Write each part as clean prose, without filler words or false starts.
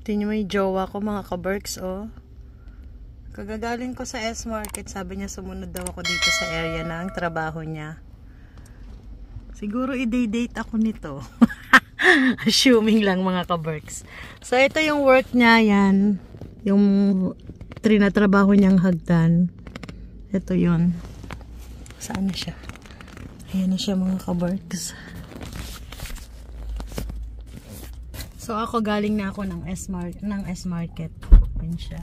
Tingnan mo yung jowa ko mga ka-Berks, oh. Kagagaling ko sa S-Market, sabi niya sumunod daw ako dito sa area ng trabaho niya. Siguro i-date ako nito. Assuming lang mga ka-Berks. So ito yung work niya, yan. Yung trinatrabaho niyang hagdan. Ito yun. Saan na siya? Ayan na siya mga ka-Berks. So ako galing na ako ng S-Market. Ayan siya.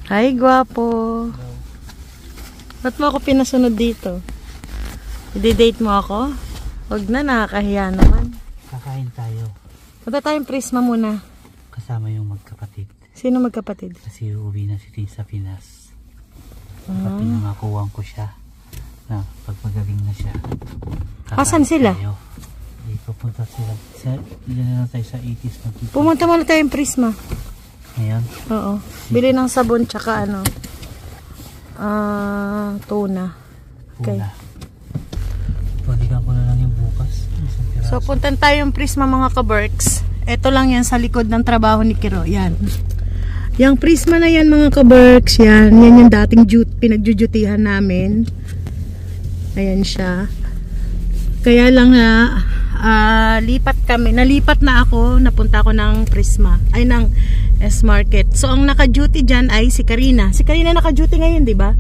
Hi, gwapo. Ba't mo ako pinasunod dito? I-date mo ako? Huwag na, nakakahiya naman. Kakain tayo. Punta tayong Prisma muna. Kasama yung magkapatid. Sino magkapatid? Kasi uuwi na si Tim sa Pinas. Kapag pinangakuwang ko siya na pag magaling na siya. Asan sila? Pupunta sila. Diyan na tayo sa 80s. Pumunta muna tayong Prisma. Ngayon? Oo. Bili ng sabon tsaka ano. Tuna. Okay. Balikan ko na lang yung bukas. So puntan tayong Prisma mga ka-Berks. Ito lang yan sa likod ng trabaho ni Kiro. Yan. Yung Prisma na yan mga ka-Berks. Yan. Yan yung dating pinagjujutihan namin. Ayan siya. Kaya lang na lipat kami. Nalipat na ako. Napunta ako ng Prisma. Ay ng S-Market. So ang naka-duty dyan ay si Karina. Si Karina naka-duty ngayon, di ba?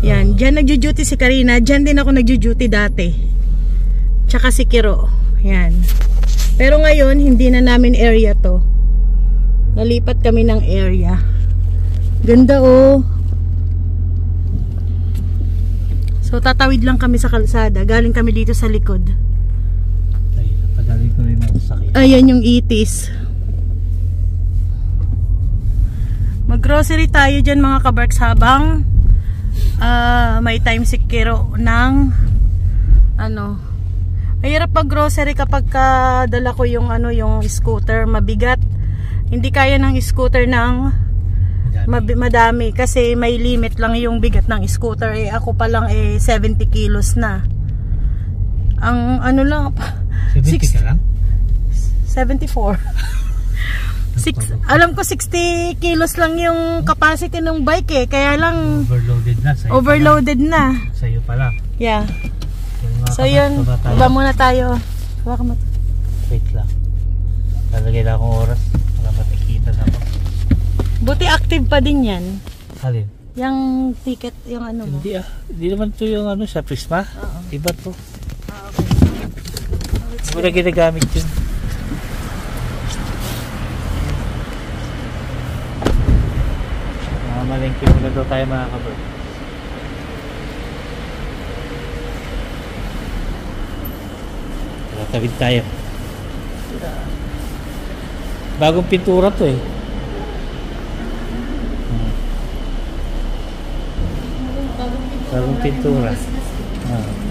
Yan. Dyan nagjo-duty si Karina. Dyan din ako nagjo-duty dati. Tsaka si Kiro. Yan. Pero ngayon, hindi na namin area to. Nalipat kami ng area. Ganda oh. So tatawid lang kami sa kalsada. Galing kami dito sa likod. Ay, napagaling ko rin ako sakit. Ayan yung itis. Mag-grocery tayo dyan mga ka-Berks habang may time si Kiro ng ano. Mahirap pag-grocery kapag dala ko yung ano, yung scooter, mabigat. Hindi kaya ng scooter ng madami kasi may limit lang yung bigat ng scooter. Eh ako pa lang 70 kilos na. Ang ano lang 70 ka lang? 74. Alam ko 60 kilos lang yung capacity ng bike eh. Kaya lang overloaded na. Overloaded na. Sa'yo pala. Yeah. So yun, iba muna tayo. Hawakan mo. Wait lang. Lalagay lang akong oras para matikita na ako. Buti active pa din yan. Alin? Yung ticket, yung ano mo. Hindi Hindi naman to yung ano sa Prisma. Iba to. Okay. Hindi ko na ginagamit yun. Malengke muna daw tayo mga ka-Berks. Tawid tayo. Bagong pintura to eh. Bagong pintura.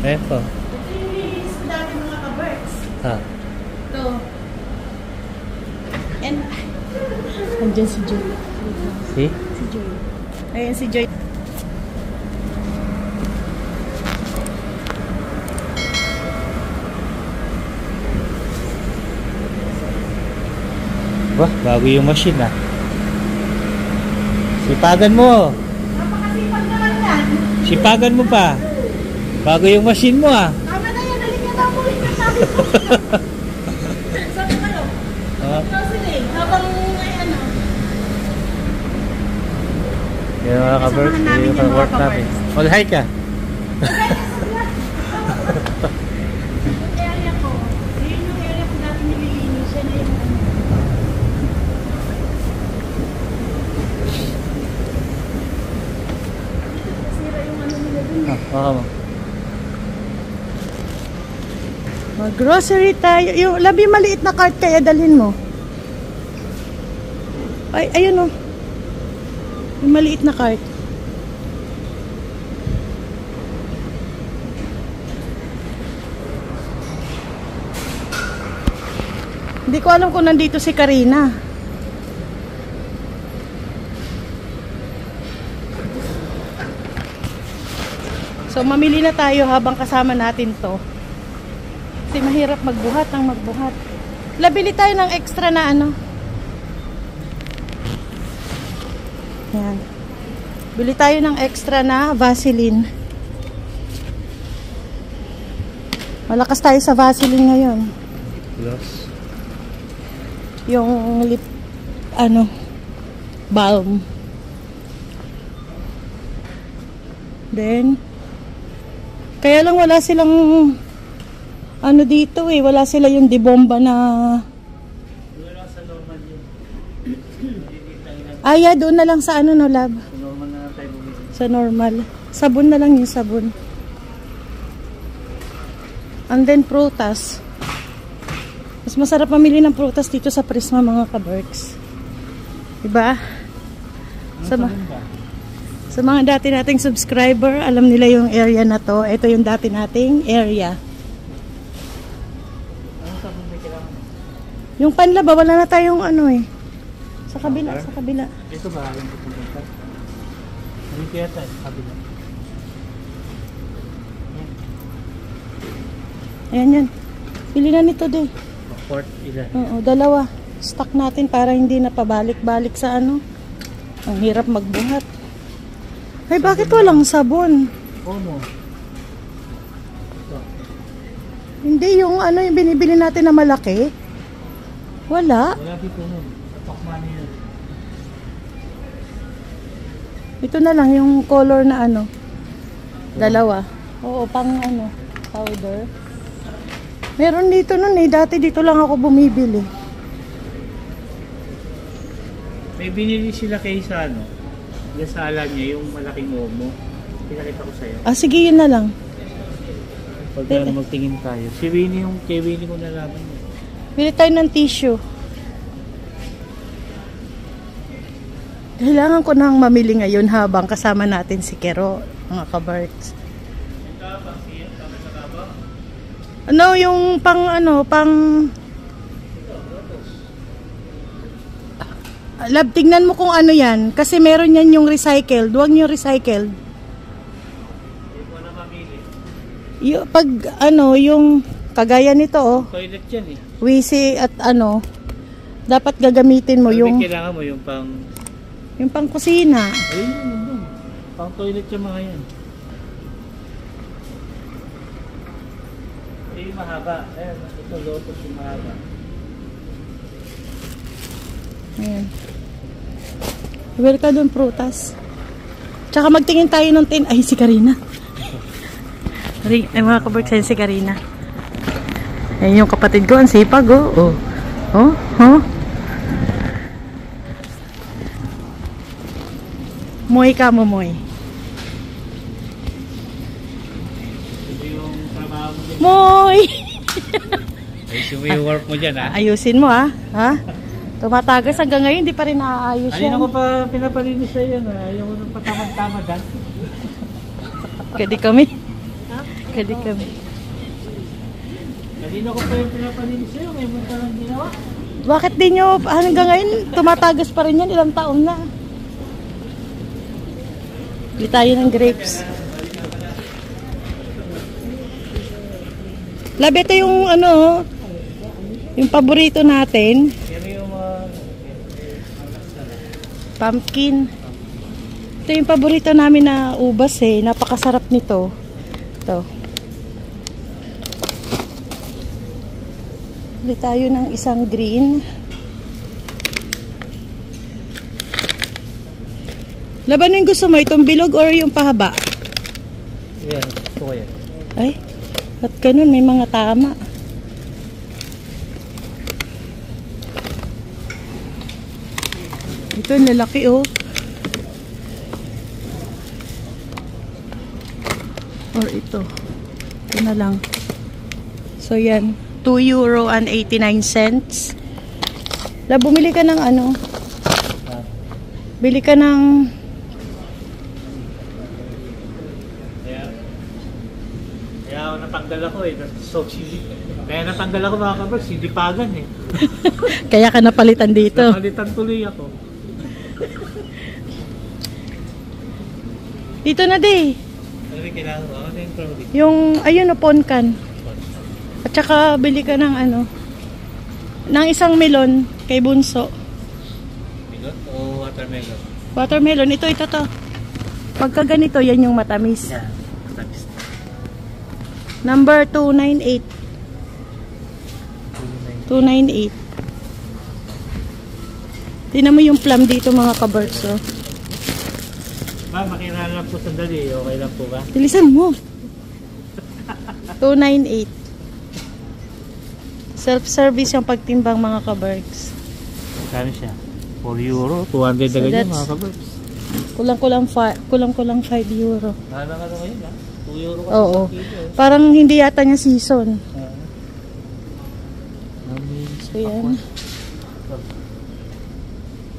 Eto. Ito yung linis ko dati mga ka-Berks. Ito. And andyan si Joy. Si? Si Joy. Ayan si Joy. Wah, bago yung machine ah. Sipagan mo. Napakasipag naman yan. Sipagan mo pa. Bago yung machine mo ah. Tama na yan, halika na mo. Sabi kayo. Grocery. Habang ay ano. Yan mga ka-Berks. Yan yung work namin. Mag-hi ka. Yung area ko. Yun yung area ko dati nililinis. Yan na yung ano. Nasira yung ano nila dun. Baka mo. Mag-grocery tayo. Yung labi maliit na cart kaya dalhin mo. Ay, ayun oh. Yung maliit na cart. Hindi ko alam kung nandito si Karina. So mamili na tayo habang kasama natin to. Kasi mahirap magbuhat ng magbuhat. Labili tayo ng extra na ano. Yan. Bili tayo ng extra na Vaseline. Malakas tayo sa Vaseline ngayon. Plus. Yung lip, ano, balm. Then, kaya lang wala silang, ano dito eh, wala sila yung dibomba na, Wala sa normal yun. yeah, doon na lang sa ano no, lab. Sa normal na tayo bumili. Sa normal. Sabon na lang yung sabon. And then prutas. Mas masarap mamili ng prutas dito sa Prisma mga ka-Berks. Diba? Sa mga dati nating subscriber, alam nila yung area na to. Ito yung dati nating area. Ano sabon may kailangan? Yung panlaba, wala na tayong ano eh. Sa kabila, sa kabila. Ito ba yung pupunta? Hindi kaya tayo sa kabila. Ayan yan. Pili na nito din. Port ilan? Oo, dalawa. Stock natin para hindi na pabalik-balik sa ano. Ang hirap magbuhat. Ay, bakit walang sabon? Omo. Ito. Hindi yung ano yung binibili natin na malaki. Wala. Wala dito nun. Tapakman yun. Ito na lang yung color na ano. Dalawa. Oo, pang ano, powder. Meron dito nun eh. Dati dito lang ako bumibili. May binili sila kay sa ano. Yung sa ala niya, yung malaking omo. Pinakita ko sa'yo. Ah, sige yun na lang. Pag magtingin tayo. Si Winnie yung kay Winnie ko nalaman niya. Bili tayo ng tissue. Kailangan ko nang mamili ngayon habang kasama natin si Kero, mga ka-Berks. Ano yung pang ano, pang Lab, tignan mo kung ano yan. Kasi meron yan yung recycled. Huwag nyo recycled. Pag ano, yung kagaya nito oh. Toilet yan eh. WC at ano, dapat gagamitin mo yung kailangan mo yung pang kusina. Ayun yun. Pang toilet yung mga yan. Yung mahaba. Ayan, ito lotus yung mahaba. Ayan. Iwala ka doon prutas. Tsaka magtingin tayo ng tin. Ay, si Karina. Ay, mga kabarksan, si Karina. Ayan yung kapatid ko. Ang sipag, oh. Oh. Oh. Oh. Moy ka mo, Moy. Ito yung trabaho mo dyan. Moy! Ayusin mo yung work mo dyan, ha? Ayusin mo, ha? Ha? Tumatagas hanggang ngayon, hindi pa rin naaayos yan. Ayun ako pa pinapalinis sa yan, ha? Ayaw ko nang patamad-tamad, ha? Kadi kami. Kadi kami. Kanina ko pa yung pinapalinis sa'yo, ngayon mo parang ginawa. Bakit di nyo, hanggang ngayon, tumatagas pa rin yan, ilang taon na. Bili tayo ng grapes. Lab, ito yung ano, yung paborito natin. Yan yung Pumpkin. Ito yung paborito namin na ubas eh. Napakasarap nito. Ito. Bili tayo ng isang green. Laban yung gusto mo, itong bilog or yung pahaba? yan, ito ko yan. Ay, at ganun, may mga tama. Ito, lalaki oh. Or ito. Ito na lang. So yan, €2.89. La, bumili ka ng ano? Bili ka ng Kaya ako natanggal ako eh, so chili. Kaya natanggal ako mga kabers, hindi pagan eh. Kaya ka napalitan dito. Napalitan tuloy ako. Dito na di. Ano yung kailangan mo? Ano yung trolley? Yung, ayun o, ponkan. At saka bili ka ng ano, ng isang melon kay Bunso. Milot o watermelon? Watermelon, ito to. Pagka ganito, yan yung matamis. Yan, matamis. Number 298. 298. Tingnan mo yung plum dito mga kaberts. Oh. Ma, makilala lang po sandali. Okay lang po ba? Bilisan mo. 298. Self-service yung pagtimbang mga kaberts. Kano siya? 4 euro? 200 So na ganyan that's- mga kabers. Kulang-kulang 5 euro. Ano ngayon ha? 2 euro ka Oo. per kilo. Parang hindi yata niya season. So yan.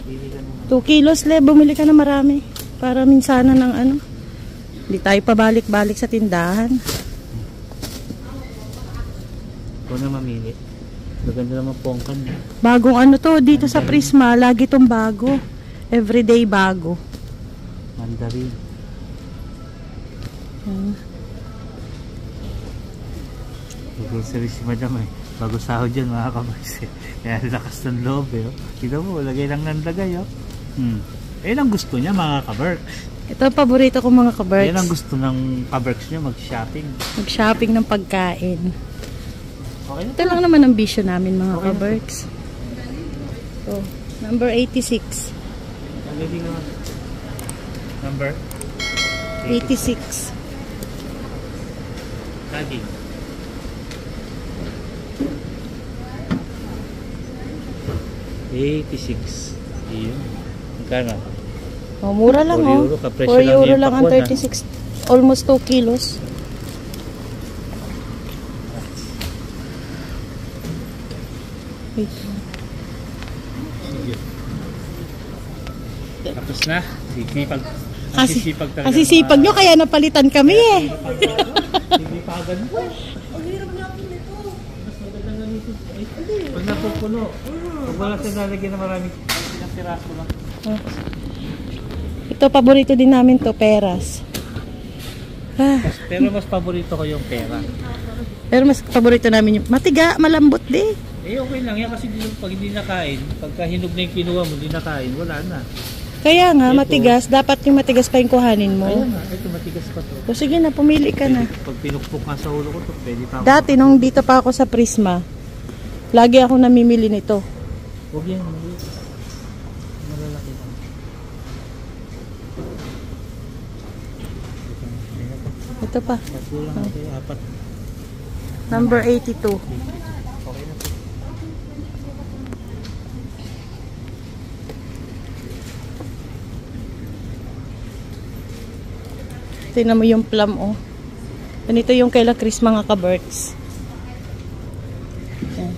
Pili ka naman. 2 kilos le, bumili ka na marami. Para minsanan ng ano. Hindi tayo pabalik-balik sa tindahan. Ikaw na mamili. Maganda naman pongkan. Bagong ano to, dito sa Prisma, lagi tong bago. Everyday bago. Mandarin. Yan. Grocery si madam eh. Bago sahod dyan mga kabers eh. Kaya lakas ng loob eh. Oh. Kita mo, lagay lang ng lagay oh. Yan ang gusto niya mga kaberks. Ito ang paborito ko mga Yan kaberts. ang gusto ng kaberks niya, mag-shopping. Mag-shopping ng pagkain. Okay na. Ito lang naman ang bisyo namin mga Okay na. kaberks. So, number 86. Already naman. Number? 86. Saging. $86. Iyon. Magkano? Oh, mura lang 4 oh. euro, kapresyo 4 lang euro yung lang ang pakwan, 36. Almost 2 kilos. Wait. Sige. Tapos na. Sipag. Kasi sipag nyo, kaya napalitan kami eh. Sinipagan mo. Ang hirap nga po nito. Mas magandang gamitin. Pag napupuno. Pag wala siya nalagyan na maraming ilang piraso lang. Ito, paborito din namin to, peras. Ah, Pero mas paborito ko yung pera. pero mas paborito namin yung matiga, malambot di. Eh okay lang yan kasi pag hindi nakain, pagka hinog na yung kinuha mo, hindi nakain, wala na. Kaya nga, Ito. matigas. Dapat yung matigas pa yung kuhanin mo. Ayun na, ito matigas pa to. O sige na, pumili ka na. Pag pinukpok nga sa ulo ko to, pwede pa ako. Dati, nung dito pa ako sa Prisma, lagi ako namimili nito. Huwag yan, maliit. Malalaki lang. Ito pa, Tatlo lang ito, apat. number 82. Okay na po. Tingnan mo yung plum, oh. Ganito yung kay La Cris, mga kaberts. Yan.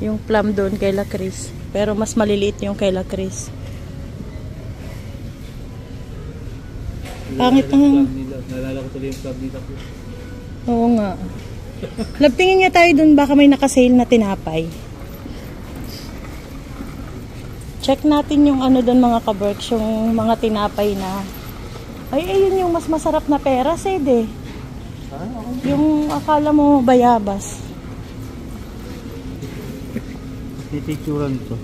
Yung plum doon kay La Cris. Pero mas maliliit yung kay La Cris. Pangit na. Nalala ko tuloy yung club dito po. Oo nga. Lab, tingin nga tayo dun, baka may nakasale na tinapay. Check natin yung ano dun mga kaberks, yung mga tinapay na. Ay, ayun yung mas masarap na pera, Sede. Yung akala mo bayabas. Titituran ito.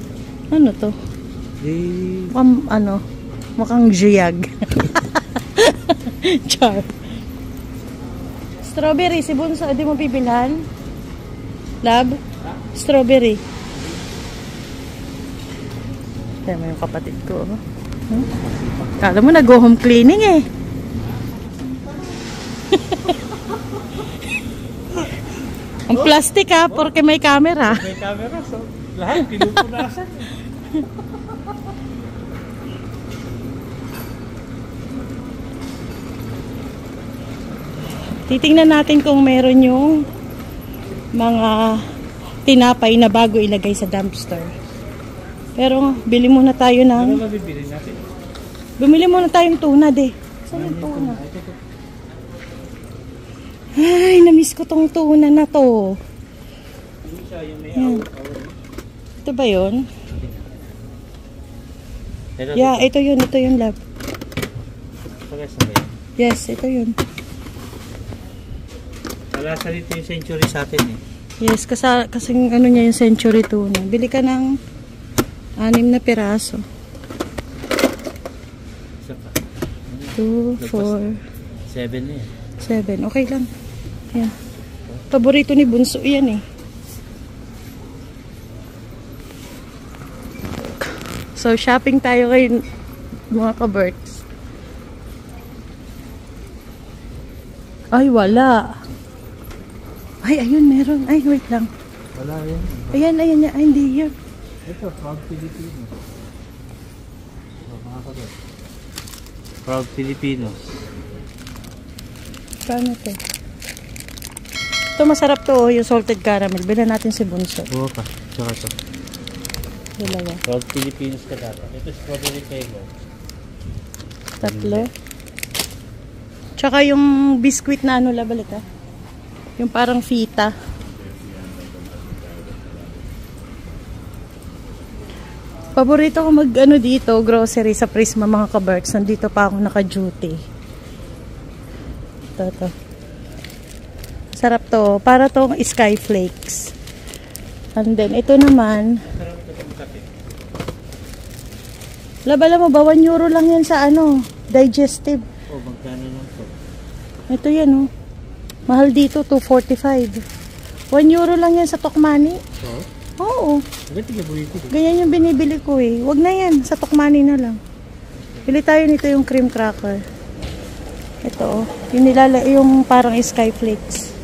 Ano to? Eh, Mukhang jiyag. Char. Strawberry, si Bunso, di mo bibilhan? Lab? Strawberry. Kaya mo yung kapatid ko. Kala mo nag-go home cleaning eh. Ang plastic ha, porque may camera. may camera, so lahat pinupunasan. Titingnan natin kung meron yung mga tinapay na bago ilagay sa dumpster. Pero bili muna tayo Ano ng... mabibili natin? Bumili muna tayong tuna de. Saan yung tuna? Ay, namiss ko tong tuna na to. Yan. Ito ba yun? Yeah, ito yun, love. Yes, ito yun. Wala sa dito yung century sa atin eh. Yes, kasing ano niya yung century tuna. Bili ka ng 6 na piraso. Isa pa. 2, 4, 7 na yan. 7. Okay lang. Yan. Paborito ni Bunso yan eh. So, shopping tayo kay mga ka-Berks. Ay, wala. Ay, ayun, meron. Ay, wait lang. Wala yan. Ayan. Ay, hindi yun. Ito, Proud Filipinos. Mga ka-Berks. Proud Filipinos. Paano ito? Ito masarap to, yung salted caramel. Bilhan natin si Bunso. Oo pa. Tsaka ito. Dalawa. Proud Filipinos ka dapat. Ito strawberry flavor. 3. Tsaka yung biscuit na ano, balik ha? Yung parang fita. Paborito ko mag ano dito, grocery sa Prisma mga ka-Berks. Nandito pa ako naka-duty. Ito. Sarap to. Para tong Sky Flakes. And then, ito naman. Labala mo ba? 1 euro lang yan sa ano, digestive. Oh, magkano lang to? Ito yan oh. Mahal dito, 245. 1 euro lang yan sa Tokmani. Oo? Oo. Ito. Ganyan yung binibili ko eh. Wag na yan, sa Tokmani na lang. Bili tayo nito yung cream cracker. Ito oh. Yung parang Sky Flakes.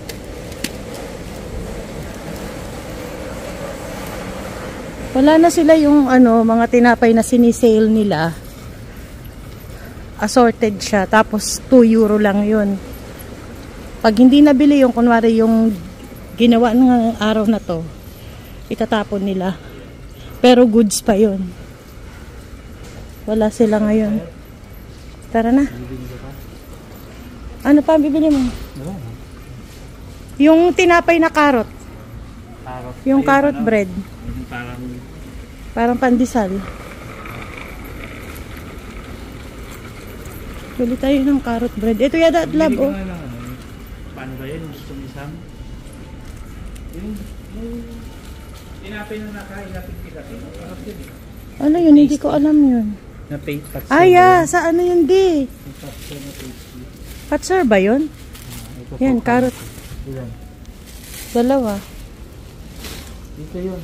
Wala na sila yung ano, mga tinapay na sinisale nila. Assorted siya. Tapos 2 euro lang yun. Pag hindi nabili yung, kunwari yung ginawa ng araw na to, itatapon nila. Pero goods pa yun. Wala sila ngayon. Tara na. Ano pa bibili mo? Yung tinapay na carrot. Yung carrot bread. Parang pandesal. Bili tayo ng carrot bread. Ito yata lab oh. Paano ba yun? Gusto mo isang? Yung tinapay na nakailapit-ilapit. Ano yun? Hindi ko alam yun. Ay, sa ano yun di? Patser ba yun? Yan, carrot. Dalawa. Dito yun.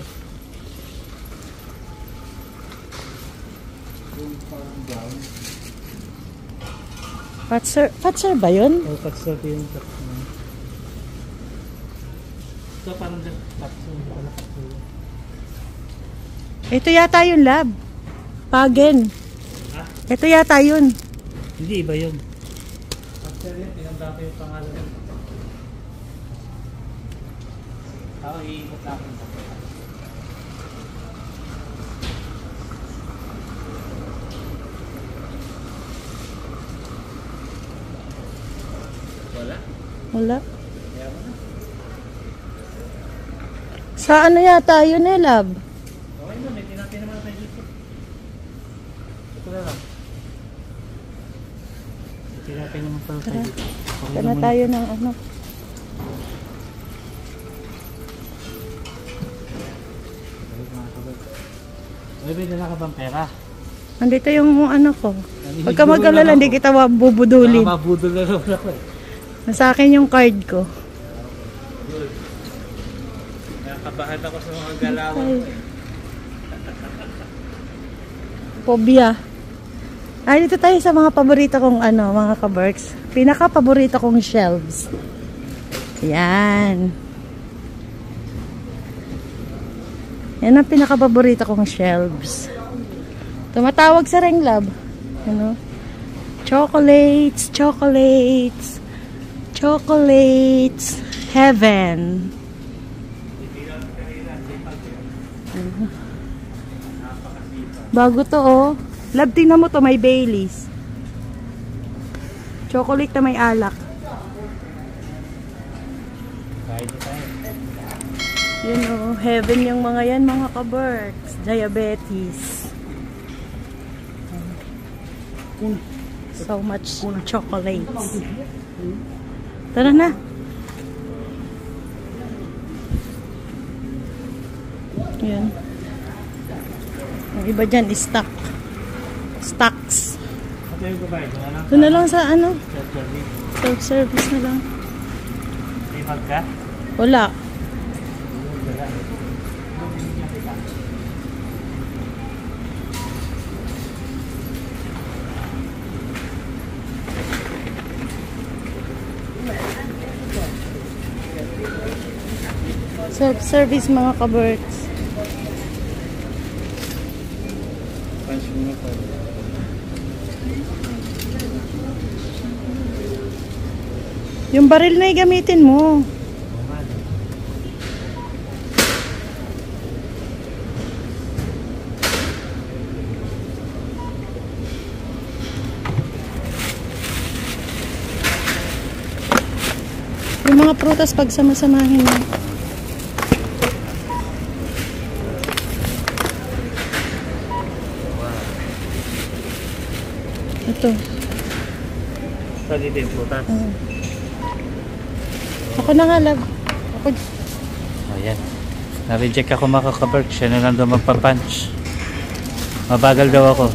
Patser ba yun? O, patser ko yung ito parang patser. Ito yata yun, lab. Pagen. Ito yata yun. Hindi, iba yun. Patser yun, tinanda ko yung pangalan. Ako, iikot natin. Wala. Sa ano yata yun eh, lab? Okay mo, may tinapin naman tayo dito. Ito na lang. May tinapin naman pala tayo dito. Ito na tayo ng ano. Ay, may dala ka bang pera? Nandito yung ano ko. Huwag ka mag-alala, hindi kita bubudulin. Mabudol na naman ako eh. Nasa akin yung card ko. Nakabahan ako sa mga galawan ko eh. Pobia. Ay, dito tayo sa mga paborito kong ano, mga ka-Berks. Pinaka-paborito kong shelves. Yan. Yan ang pinaka-paborito kong shelves. Tumatawag sa Ring Lab. Ano? Chocolates, chocolates. Chocolates heaven. Bago to oh. Lab, tingnan mo to, may Baileys. Chocolate na may alak. Kain na tayo. Yun oh, heaven yung mga yan mga ka-Berks. Diabetes. So much chocolates. Tara na. Yan. Ang iba dyan is stock. Stocks. Ano yung babae? Doon na lang sa ano? Self-service. Self-service na lang. May mag ka? Wala. Wala. Self-service mga ka-Berks. Punch muna pa. Yung baril na gamitin mo. Yung mga prutas pag sama-samahin mo. Ito. Pwede din putas. Ako na nga, love. Ako. Ayan. Na-reject ako mga ka-Berks. Siya na lang daw magpa-punch. Mabagal daw ako.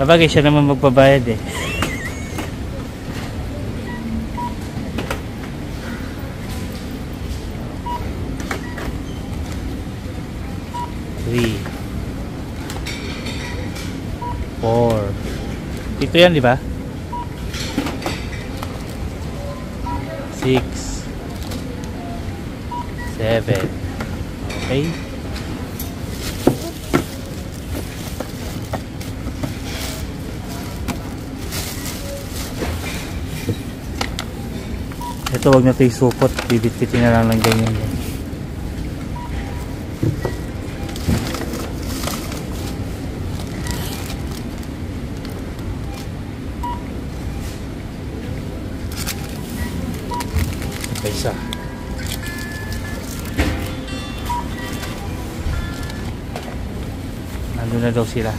Sabagay siya naman magbabayad eh. Three. 4. Ito yan, di ba? 6. 7. Okay. Ito wag na ito isupot. Bibit-bitin na lang ng ganyan. Isa. Nandun na daw sila.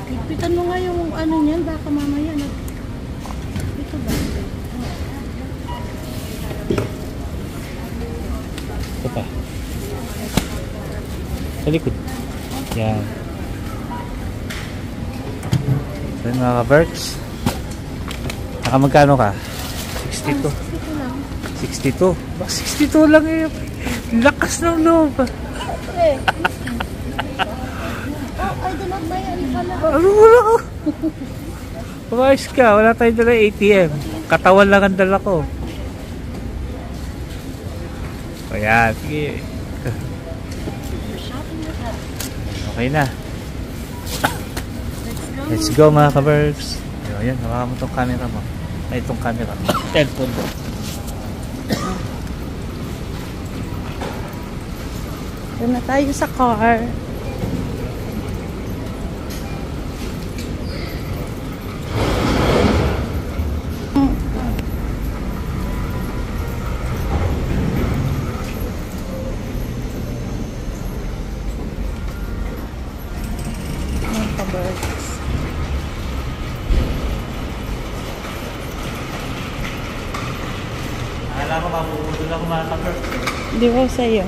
Ipitan mo nga yung ano niyan, baka mamaya na. Ito ba? Ito pa. Sa likod. Yan. So yun mga ka-Berks. Magkano ka? 62. 62 lang. 62? Ba, 62 lang eh. Lakas ng loob. Eh. I do not buy any pala. Ano wala ko? Pumayos ka. Wala tayong dala ATM. Katawan lang ang dala ko. Ayan. Sige. Okay na. Let's go mga ka-Berks. Ayan. Hawakan mo itong camera mo. Ay, itong camera. Telephone mo. Doon na tayo sa car. Akala ko mabubudol ako mga ka-Berks. Hindi ko sa'yo.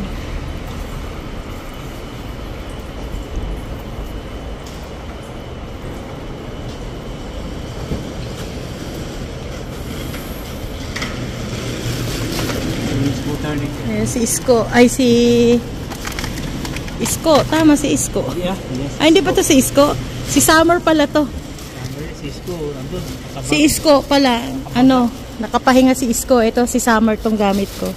Si Isko. Ay, si Isko. Tama, si Isko. Yeah, yes. Ay, hindi pa to si Isko. Si Summer pala to. Si Isko, nandun. Si Isko pala. Ano, nakapahinga si Isko. Ito, si Summer tong gamit ko.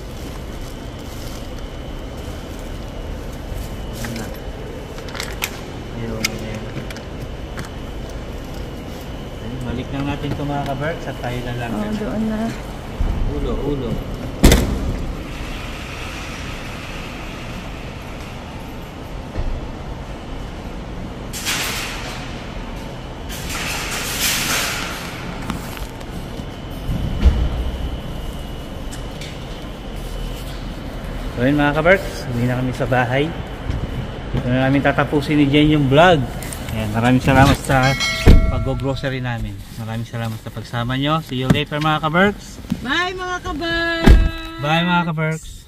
Balik lang natin ito mga ka-Berks at tayo na lang. Doon na. Ulo, ulo. So yun mga kaberks, hindi na kami sa bahay. Ito na namin tatapusin ni Jen yung vlog. Ayan, maraming salamat sa pag-grocery namin. Maraming salamat sa pagsama nyo. See you later mga kaberks. Bye mga kaberks! Bye mga kaberks.